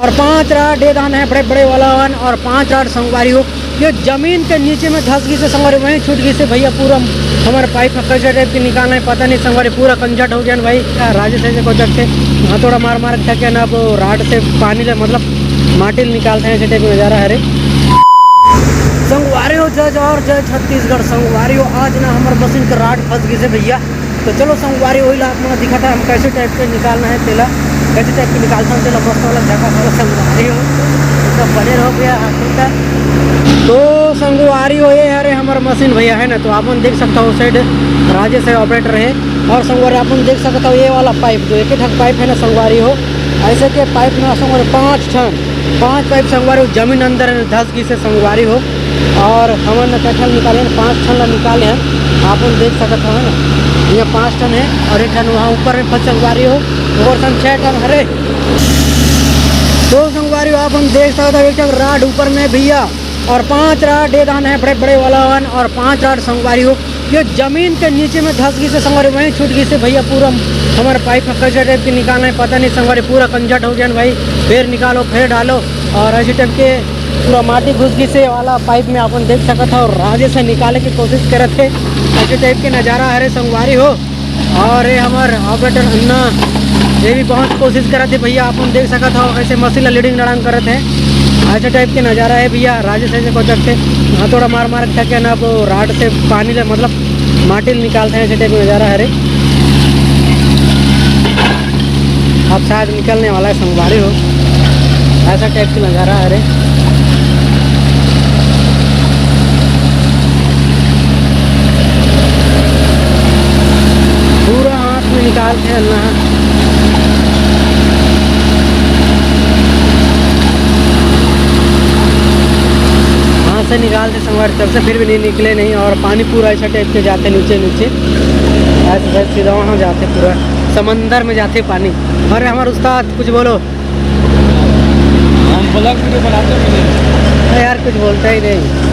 और 5 राड दान है बड़े बड़े वाला वन और 5 राड संगवारी हो। ये जमीन के नीचे में धस गई से संगवारी, वहीं छूट गई से भैया। पूरा हमारे पाइप में कैसे टाइप की निकालना है पता नहीं, संगवारी पूरा कंजट हो गया भाई। राजेश ऐसे को जग से हथौड़ा मार मार था क्या ना, वो राड से पानी ले मतलब माटी निकालते हैं, ऐसे टाइप नज़ारा है रे। संगवारी हो जज और जय छत्तीसगढ़। संगवारी हो आज ना हमारे मशीन का राड फंस गई से भैया। तो चलो संगवारी वही ला अपना दिखा था हम कैसे टाइप से निकालना है तेला, कैसे टाइप की निकालता हूँ तेला मस्त वाला जगह वाला संगवारी हो तो बने रहो भैया हाथों का। तो संगवारी हो ये अरे हमारा मशीन भैया है ना, तो आप देख सकता हो साइड राजेश है ऑपरेटर है। और संगवारी आप देख सकता हो ये वाला पाइप जो एक ठक पाइप है ना संगवारी हो, ऐसे के पाइप में संगवारी 5 पाइप संगवारी हो जमीन अंदर धस गई से संगवारी हो। और हमने कैठल निकाले 5 ठन निकाले हैं, आप देख सकते हो है ना, ये 5 टन है और 1 टन वहाँ ऊपर में संगवारी हो और 6 टन हरे। तो संगवारी हो आप देख सकते हो एक टन राड ऊपर में भैया और 5 राड दान है बड़े बड़े वाला वन और 5 राड संगवारी हो। ये जमीन के नीचे में धस गई से संगवारी, वहीं छूट गई से भैया। पूरा हमारे पाइप में कैसे टाइप की निकालना है पता नहीं, संगवारी पूरा कंजट हो गया भाई। फिर निकालो फिर डालो और ऐसे टाइप के पूरा माटी घुस गई से वाला पाइप में अपन देख सकता था। और राजे से निकाले की कोशिश करे थे, ऐसे टाइप के नज़ारा है संगवारी हो। और ये हमारे ऑपरेटर अन्ना ये भी बहुत कोशिश करे थे भैया, अपन देख सकता था ऐसे मशीन लीडिंग लड़ांग करे थे, ऐसे टाइप के नज़ारा है भैया। राजेश ऐसे को जग से हथौड़ा मार मार था क्या ना, वो राड से पानी ले मतलब माटी निकालते हैं, ऐसे टाइप का नज़ारा है रे। अब शायद निकलने वाला है संगवारी हो, ऐसा टाइप का नज़ारा है रे। पूरा हाथ में निकालते हैं अल्लाह। से निकालते संगवारी तब से फिर भी नहीं निकले नहीं, और पानी पूरा ऐसा टाइप के जाते नीचे नीचे ऐसे सीधा वहाँ जाते, पूरा समंदर में जाते पानी। अरे हमारे उस्ताद कुछ बोलो। हम ब्लॉग वीडियो बनाते हैं यार कुछ बोलता ही नहीं।